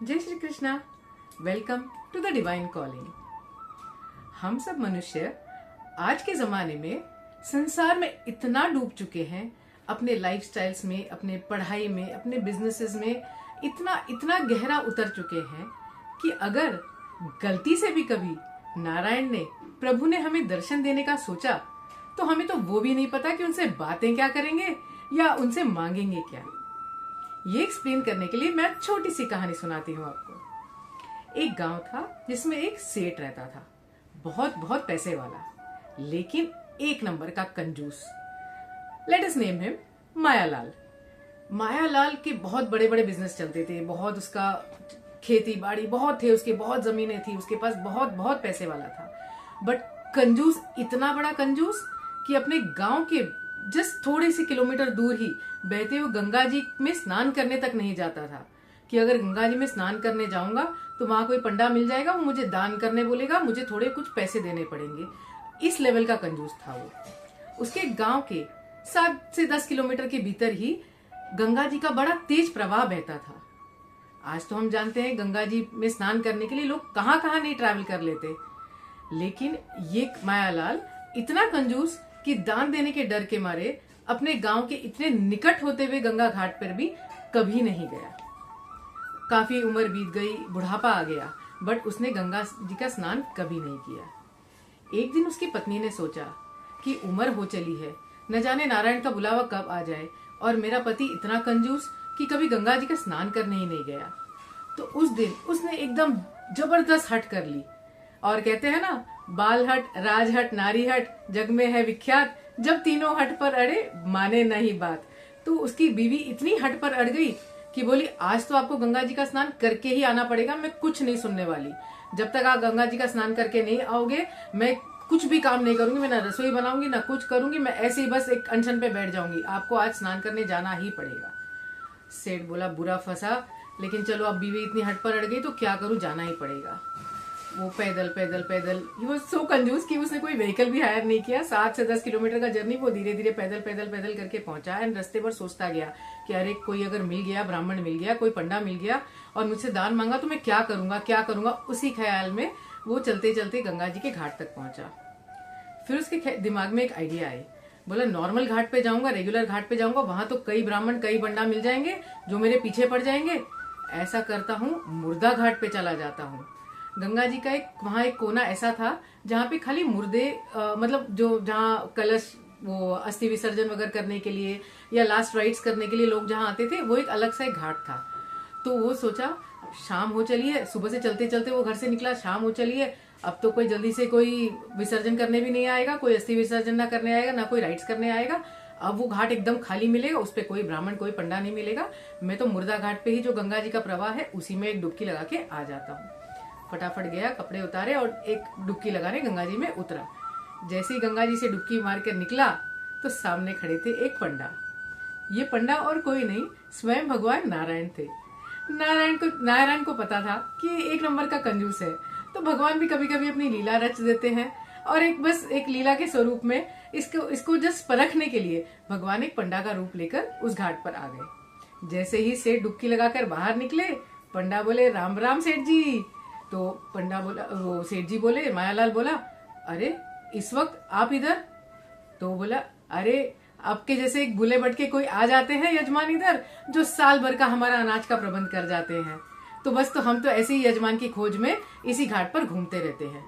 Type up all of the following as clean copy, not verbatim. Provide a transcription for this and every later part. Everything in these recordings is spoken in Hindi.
जय Shri Krishna. Welcome to the divine calling. हम सब मनुष्य आज के जमाने में संसार में इतना डूब चुके हैं, अपने लाइफस्टाइल्स में, अपने पढ़ाई में, अपने बिजनेसेस में इतना इतना गहरा उतर चुके हैं कि अगर गलती से भी कभी नारायण ने, प्रभु ने हमें दर्शन देने का सोचा तो हमें तो वो भी नहीं पता कि उनसे बातें क्या करेंगे या उनसे मांगेंगे क्या। ये एक्सप्लेन करने के लिए मैं छोटी सी कहानी सुनाती हूँ आपको। एक गांव था जिसमें एक सेठ रहता था, बहुत बहुत पैसे वाला, लेकिन एक नंबर का कंजूस। Let us name him Mayalal. Mayalal के बहुत बड़े बड़े बिजनेस चलते थे, बहुत उसका खेती बाड़ी बहुत थे, उसके बहुत जमीनें थी, उसके पास बहुत बहुत पैसे वाला था। बट कंजूस इतना बड़ा कंजूस कि अपने गांव के जस्ट थोड़े से किलोमीटर दूर ही बहते हुए गंगा जी में स्नान करने तक नहीं जाता था कि अगर गंगा जी में स्नान करने जाऊंगा तो वहां कोई पंडा मिल जाएगा, वो मुझे दान करने बोलेगा, मुझे थोड़े कुछ पैसे देने पड़ेंगे। इस लेवल का कंजूस था वो। उसके गांव के 7 से 10 किलोमीटर के भीतर ही गंगा जी का बड़ा तेज प्रवाह बहता था। आज तो हम जानते हैं गंगा जी में स्नान करने के लिए लोग कहाँ कहाँ नहीं ट्रैवल कर लेते, लेकिन ये मायालाल इतना कंजूस कि दान देने के डर के मारे अपने गांव के इतने निकट होते हुए गंगा घाट पर भी कभी नहीं गया। काफी उम्र बीत गई, बुढ़ापा आ गया, बट उसने गंगा जी का स्नान कभी नहीं किया। एक दिन उसकी पत्नी ने सोचा कि उम्र हो चली है, न जाने नारायण का बुलावा कब आ जाए और मेरा पति इतना कंजूस कि कभी गंगा जी का स्नान करने ही नहीं गया। तो उस दिन उसने एकदम जबरदस्त हट कर ली। और कहते हैं ना, बाल हट, राज हट, नारी हट, जग में है विख्यात, जब तीनों हट पर अड़े माने नहीं बात। तो उसकी बीवी इतनी हट पर अड़ गई कि बोली, आज तो आपको गंगा जी का स्नान करके ही आना पड़ेगा, मैं कुछ नहीं सुनने वाली। जब तक आप गंगा जी का स्नान करके नहीं आओगे मैं कुछ भी काम नहीं करूंगी, मैं ना रसोई बनाऊंगी ना कुछ करूंगी, मैं ऐसे ही बस एक अनशन पे बैठ जाऊंगी, आपको आज स्नान करने जाना ही पड़ेगा। सेठ बोला, बुरा फंसा, लेकिन चलो अब बीवी इतनी हट पर अड़ गई तो क्या करूं, जाना ही पड़ेगा। वो पैदल पैदल पैदल, ही वाज सो कंजूस कि उसने कोई व्हीकल भी हायर नहीं किया। 7 से 10 किलोमीटर का जर्नी वो धीरे धीरे पैदल पैदल पैदल करके पहुंचा। एंड रास्ते पर सोचता गया कि अरे कोई अगर मिल गया, ब्राह्मण मिल गया, कोई पंडा मिल गया और मुझसे दान मांगा तो मैं क्या करूंगा क्या करूंगा। उसी ख्याल में वो चलते चलते गंगा जी के घाट तक पहुंचा। फिर उसके दिमाग में एक आइडिया आई। बोला, नॉर्मल घाट पे जाऊंगा, रेगुलर घाट पे जाऊंगा, वहां तो कई ब्राह्मण कई पंडा मिल जाएंगे जो मेरे पीछे पड़ जाएंगे। ऐसा करता हूँ, मुर्दा घाट पे चला जाता हूँ। गंगा जी का वहां एक कोना ऐसा था जहाँ पे खाली मुर्दे, मतलब जो जहाँ कलश, वो अस्थि विसर्जन वगैरह करने के लिए या लास्ट राइट्स करने के लिए लोग जहाँ आते थे, वो एक अलग सा एक घाट था। तो वो सोचा, शाम हो चली है, सुबह से चलते चलते वो घर से निकला, शाम हो चली है, अब तो कोई जल्दी से कोई विसर्जन करने भी नहीं आएगा, कोई अस्थि विसर्जन ना करने आएगा, ना कोई राइट्स करने आएगा। अब वो घाट एकदम खाली मिलेगा, उस पर कोई ब्राह्मण कोई पंडा नहीं मिलेगा। मैं तो मुर्दा घाट पे ही जो गंगा जी का प्रवाह है उसी में एक डुबकी लगा के आ जाता हूँ। फटाफट गया, कपड़े उतारे और एक डुबकी लगाने गंगा जी में उतरा। जैसे ही गंगा जी से डुबकी मार कर निकला तो सामने खड़े थे एक पंडा। ये पंडा और कोई नहीं, स्वयं भगवान नारायण थे। नारायण को पता था कि एक नंबर का कंजूस है, तो भगवान भी कभी कभी अपनी लीला रच देते हैं। और एक बस एक लीला के स्वरूप में इसको जस्ट परखने के लिए भगवान एक पंडा का रूप लेकर उस घाट पर आ गए। जैसे ही सेठ डुबकी लगाकर बाहर निकले, पंडा बोले, राम राम सेठ जी। तो पंडा बोला, वो सेठ जी बोले, मायालाल बोला, अरे इस वक्त आप इधर? तो बोला, अरे आपके जैसे एक भूले भटके कोई आ जाते हैं यजमान इधर, जो साल भर का हमारा अनाज का प्रबंध कर जाते हैं। तो बस तो हम तो ऐसे ही यजमान की खोज में इसी घाट पर घूमते रहते हैं।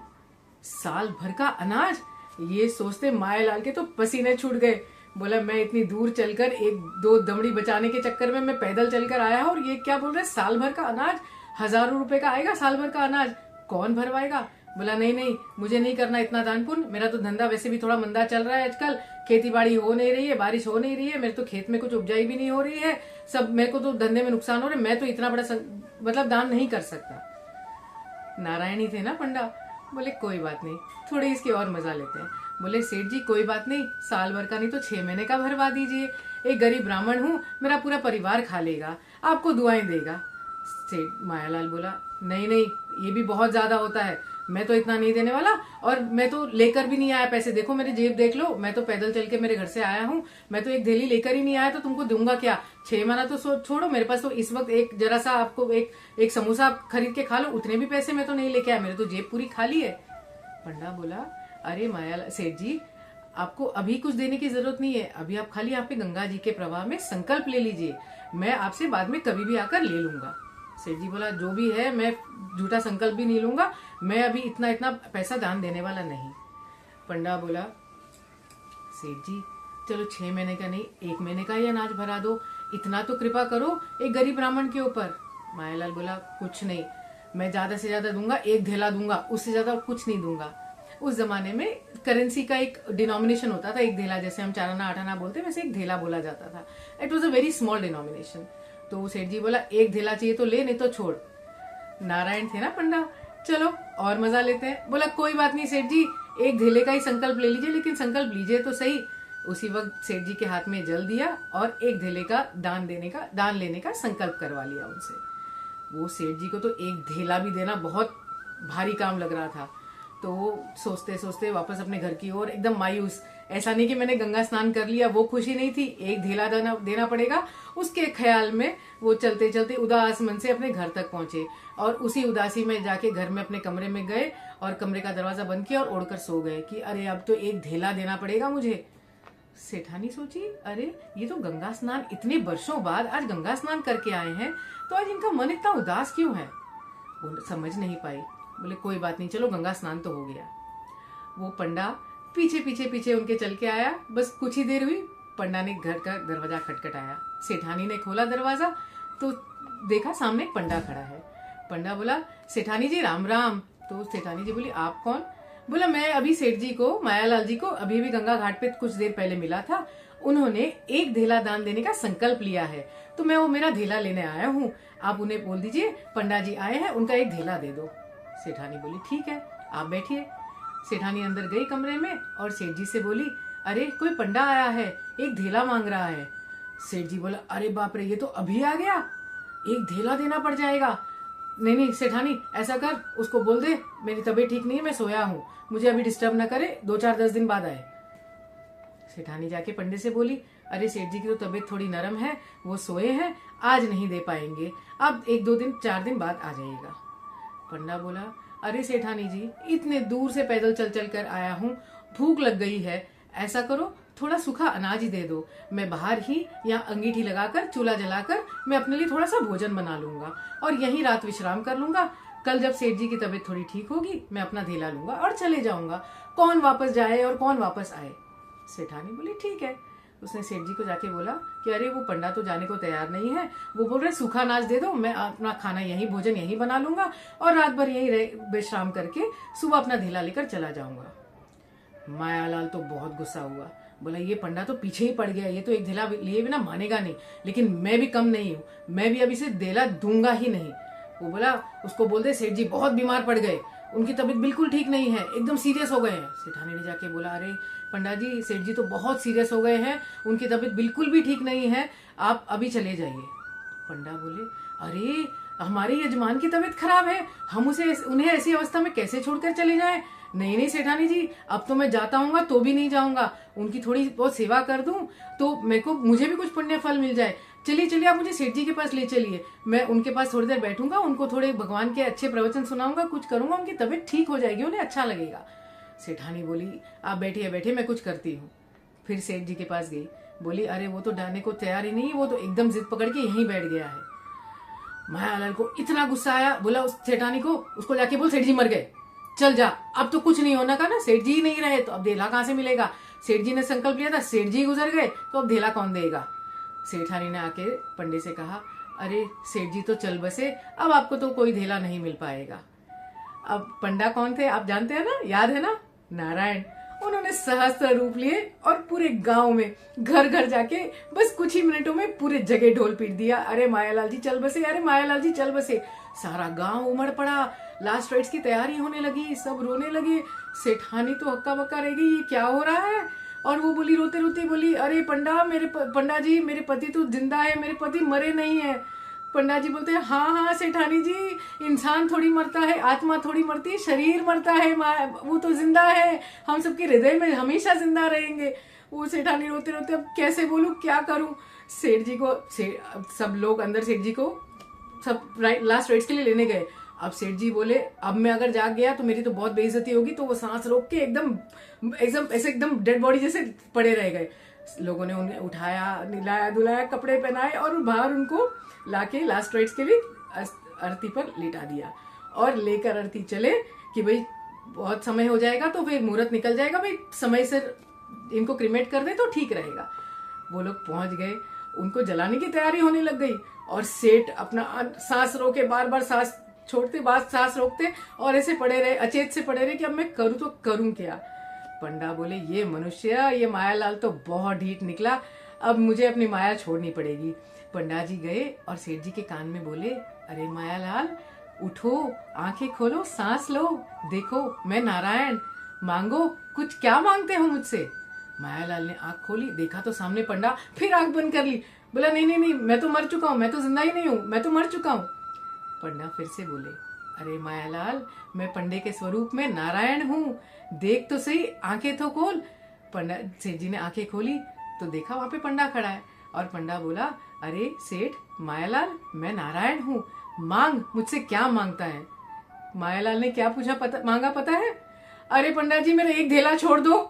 साल भर का अनाज, ये सोचते मायालाल के तो पसीने छूट गए। बोला, मैं इतनी दूर चलकर एक दो दमड़ी बचाने के चक्कर में मैं पैदल चलकर आया हूँ और ये क्या बोल रहे, साल भर का अनाज, हजारों रुपए का आएगा साल भर का अनाज, कौन भरवाएगा? बोला, नहीं नहीं, मुझे नहीं करना इतना दान पुण्य, मेरा तो धंधा वैसे भी थोड़ा मंदा चल रहा है आजकल, खेती बाड़ी हो नहीं रही है, बारिश हो नहीं रही है, मेरे तो खेत में कुछ उपजाई भी नहीं हो रही है, सब मेरे को तो धंधे में नुकसान हो रहा है, मैं तो इतना बड़ा मतलब दान नहीं कर सकता। नारायण ही थे ना पंडा, बोले कोई बात नहीं, थोड़ी इसकी और मजा लेते हैं। बोले, सेठ जी कोई बात नहीं, साल भर का नहीं तो 6 महीने का भरवा दीजिए, एक गरीब ब्राह्मण हूँ, मेरा पूरा परिवार खा लेगा, आपको दुआएं देगा। सेठ मायालाल बोला, नहीं नहीं, ये भी बहुत ज्यादा होता है, मैं तो इतना नहीं देने वाला, और मैं तो लेकर भी नहीं आया पैसे, देखो मेरी जेब देख लो, मैं तो पैदल चल के मेरे घर से आया हूँ, मैं तो एक थैली लेकर ही नहीं आया, तो तुमको दूंगा क्या? 6 महीना तो छोड़ो, मेरे पास तो इस वक्त एक जरा सा आपको एक समोसा आप खरीद के खा लो, उतने भी पैसे मैं तो नहीं लेके आया, मेरे तो जेब पूरी खाली है। पंडा बोला, अरे माया सेठ जी, आपको अभी कुछ देने की जरूरत नहीं है, अभी आप खाली यहाँ पे गंगा जी के प्रवाह में संकल्प ले लीजिए, मैं आपसे बाद में कभी भी आकर ले लूंगा। सेठ जी बोला, जो भी है, मैं झूठा संकल्प भी नहीं लूंगा, मैं अभी इतना पैसा दान देने वाला नहीं। पंडा बोला, सेठ जी चलो 6 महीने का नहीं, 1 महीने का ही अनाज भरा दो, इतना तो कृपा करो एक गरीब ब्राह्मण के ऊपर। मायालाल बोला, कुछ नहीं, मैं ज्यादा से ज्यादा दूंगा, 1 धेला दूंगा, उससे ज्यादा कुछ नहीं दूंगा। उस जमाने में करेंसी का एक डिनोमिनेशन होता था, 1 धेला, जैसे हम 4 आना 8 आना बोलते, वैसे 1 धेला बोला जाता था। It was a very small denomination. तो सेठ जी बोला, 1 धेला चाहिए तो ले, नहीं तो छोड़। नारायण थे ना पंडा, चलो और मजा लेते हैं। बोला, कोई बात नहीं सेठ जी, 1 धेले का ही संकल्प ले लीजिए, लेकिन संकल्प लीजिए तो सही। उसी वक्त सेठ जी के हाथ में जल दिया और 1 धेले का दान लेने का संकल्प करवा लिया उनसे। वो सेठ जी को तो 1 धेला भी देना बहुत भारी काम लग रहा था, तो वो सोचते सोचते वापस अपने घर की ओर एकदम मायूस, ऐसा नहीं कि मैंने गंगा स्नान कर लिया, वो खुशी नहीं थी, 1 धेला देना पड़ेगा, उसके ख्याल में वो चलते चलते उदास मन से अपने घर तक पहुंचे, और उसी उदासी में जाके घर में अपने कमरे में गए और कमरे का दरवाजा बंद किया और ओढ़कर सो गए कि अरे अब तो 1 धेला देना पड़ेगा मुझे। सेठानी सोची, अरे ये तो गंगा स्नान इतने वर्षों बाद आज गंगा स्नान करके आए हैं, तो आज इनका मन इतना उदास क्यों है? वो समझ नहीं पाई। बोले, कोई बात नहीं, चलो गंगा स्नान तो हो गया। वो पंडा पीछे पीछे पीछे उनके चल के आया। बस कुछ ही देर हुई, पंडा ने घर का दरवाजा खटखटाया। सेठानी ने खोला दरवाजा तो देखा सामने एक पंडा खड़ा है। पंडा बोला, सेठानी जी राम राम। तो सेठानी जी बोली, आप कौन? बोला, मैं अभी सेठ जी को, मायालाल जी को अभी भी गंगा घाट पे कुछ देर पहले मिला था, उन्होंने 1 धेला दान देने का संकल्प लिया है, तो मैं वो मेरा धेला लेने आया हूँ, आप उन्हें बोल दीजिए पंडा जी आए हैं, उनका 1 धेला दे दो। सेठानी बोली, ठीक है, आप बैठिए। सेठानी अंदर गई कमरे में और सेठ जी से बोली, अरे कोई पंडा आया है, 1 धेला मांग रहा है। सेठ जी बोला, अरे बाप रे, ये तो अभी आ गया, 1 धेला देना पड़ जाएगा। नहीं नहीं सेठानी, ऐसा कर, उसको बोल दे मेरी तबीयत ठीक नहीं है, मैं सोया हूँ, मुझे अभी डिस्टर्ब ना करे, 2-4-10 दिन बाद आए। सेठानी जाके पंडित से बोली, अरे सेठ जी की तो तबीयत थोड़ी नरम है, वो सोए हैं, आज नहीं दे पाएंगे, अब 1-2 दिन 4 दिन बाद आ जाइएगा। पंडा बोला, अरे सेठानी जी, इतने दूर से पैदल चल चल कर आया हूँ, भूख लग गई है, ऐसा करो थोड़ा सूखा अनाज ही दे दो, मैं बाहर ही यहाँ अंगीठी लगाकर चूल्हा जलाकर मैं अपने लिए थोड़ा सा भोजन बना लूंगा और यहीं रात विश्राम कर लूंगा, कल जब सेठ जी की तबीयत थोड़ी ठीक होगी मैं अपना धेला लूंगा और चले जाऊंगा, कौन वापस जाए और कौन वापस आए। सेठानी बोली, ठीक है। उसने सेठ जी को जाके बोला कि अरे वो पंडा तो जाने को तैयार नहीं है, वो बोल रहे सूखा अनाज दे दो, मैं अपना खाना यहीं, भोजन यहीं बना लूंगा और रात भर यहीं विश्राम करके सुबह अपना धेला लेकर चला जाऊंगा। मायालाल तो बहुत गुस्सा हुआ, बोला ये पंडा तो पीछे ही पड़ गया, ये तो 1 धेला लिए बिना मानेगा नहीं, लेकिन मैं भी कम नहीं हूँ, मैं भी अभी से धेला दूंगा ही नहीं। वो बोला, उसको बोल दे सेठ जी बहुत बीमार पड़ गए, उनकी तबीयत बिल्कुल ठीक नहीं है, एकदम सीरियस हो गए हैं। सेठानी ने जाके बोला, अरे पंडा जी, सेठ जी तो बहुत सीरियस हो गए हैं, उनकी तबीयत बिल्कुल भी ठीक नहीं है, आप अभी चले जाइए। पंडा बोले, अरे हमारे यजमान की तबीयत खराब है, हम उन्हें ऐसी अवस्था में कैसे छोड़कर चले जाएं? नहीं नहीं सेठानी जी, अब तो मैं जाता हूँ तो भी नहीं जाऊंगा, उनकी थोड़ी बहुत सेवा कर दूं तो मुझे भी कुछ पुण्य फल मिल जाए। चलिए चलिए, आप मुझे सेठ जी के पास ले चलिए, मैं उनके पास थोड़ी देर बैठूंगा, उनको थोड़े भगवान के अच्छे प्रवचन सुनाऊंगा, कुछ करूंगा, उनकी तबीयत ठीक हो जाएगी, उन्हें अच्छा लगेगा। सेठानी बोली, आप बैठिए बैठिए, मैं कुछ करती हूँ। फिर सेठ जी के पास गई, बोली, अरे वो तो जाने को तैयार ही नहीं, वो तो एकदम जिद पकड़ के यहीं बैठ गया है। मायालाल को इतना गुस्सा आया, बोला उस सेठानी को, उसको जाके बोल सेठ जी मर गए, चल जा, अब तो कुछ नहीं होना का ना, सेठ जी ही नहीं रहे तो अब धेला कहाँ से मिलेगा, सेठ जी ने संकल्प लिया था, सेठ जी गुजर गए तो अब धेला कौन देगा। सेठानी ने आके पंडित से कहा, अरे सेठ जी तो चल बसे, अब आपको तो कोई धेला नहीं मिल पाएगा। अब पंडा कौन थे आप जानते हैं ना, याद है ना, नारायण। उन्होंने सहस्त्र रूप लिए और पूरे गांव में घर घर जाके बस कुछ ही मिनटों में पूरे जगह ढोल पीट दिया, अरे मायालाल जी चल बसे, अरे मायालाल जी चल बसे। सारा गांव उमड़ पड़ा, लास्ट राइट्स की तैयारी होने लगी, सब रोने लगे। सेठानी तो हक्का बक्का रह गई, ये क्या हो रहा है। और वो बोली, रोते रोते बोली, अरे पंडा जी, मेरे पति तो जिंदा है, मेरे पति मरे नहीं है। पंडा जी बोलते हैं हाँ हाँ सेठानी जी, इंसान थोड़ी मरता है, आत्मा थोड़ी मरती है, शरीर मरता है, वो तो जिंदा है, हम सबके हृदय में हमेशा जिंदा रहेंगे। वो सेठानी रोते रोते अब कैसे बोलूं, क्या करूं। सेठ जी को सब लोग अंदर सेठ जी को सब लास्ट राइट्स के लिए लेने गए। अब सेठ जी बोले अब मैं अगर जाग गया तो मेरी तो बहुत बेइज्जती होगी, तो वो सांस रोक के एकदम एकदम ऐसे एकदम डेड बॉडी जैसे पड़े रह गए। लोगों ने उन्हें उठाया, निलाया धुलाया, कपड़े पहनाए और बाहर उनको लाके लास्ट राइट्स के लिए अर्थी पर लेटा दिया और लेकर अर्थी चले कि भाई बहुत समय हो जाएगा तो फिर मुहूर्त निकल जाएगा, भाई समय से इनको क्रिमेट कर दे तो ठीक रहेगा। वो लोग पहुंच गए, उनको जलाने की तैयारी होने लग गई और सेठ अपना सांस रोके, बार बार सांस छोड़ते, बाद सांस रोकते और ऐसे पड़े रहे, अचेत से पड़े रहे कि अब मैं करूं तो करूं क्या। पंडा बोले ये मनुष्य, ये मायालाल तो बहुत ढीठ निकला, अब मुझे अपनी माया छोड़नी पड़ेगी। पंडा जी गए और सेठ जी के कान में बोले अरे मायालाल उठो, आंखें खोलो, सांस लो, देखो मैं नारायण, मांगो कुछ, क्या मांगते हो मुझसे। मायालाल ने आंख खोली, देखा तो सामने पंडा, फिर आंख बंद कर ली, बोला नहीं नहीं नहीं, मैं तो मर चुका हूं, मैं तो जिंदा ही नहीं हूं, मैं तो मर चुका हूं। पंडा फिर से बोले अरे मायालाल मैं पंडे के स्वरूप में नारायण हूं, देख तो सही, आंखें तो खोल। पंडा सेठ जी ने आंखें खोली तो देखा वहां पे पंडा खड़ा है और पंडा बोला अरे सेठ मायालाल मैं नारायण हूं, मांग, मुझसे क्या मांगता है। मायालाल ने क्या पूछा मांगा पता है? अरे पंडा जी मेरा एक धेला छोड़ दो।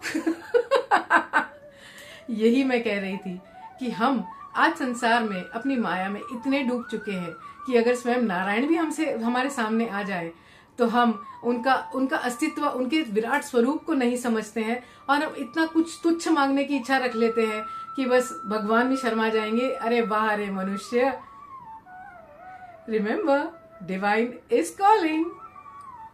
यही मैं कह रही थी कि हम आज संसार में अपनी माया में इतने डूब चुके हैं कि अगर स्वयं नारायण भी हमसे हमारे सामने आ जाए तो हम उनका अस्तित्व, उनके विराट स्वरूप को नहीं समझते हैं और हम इतना कुछ तुच्छ मांगने की इच्छा रख लेते हैं कि बस भगवान भी शर्मा जाएंगे। अरे वाह रे मनुष्य, रिमेम्बर डिवाइन इज कॉलिंग।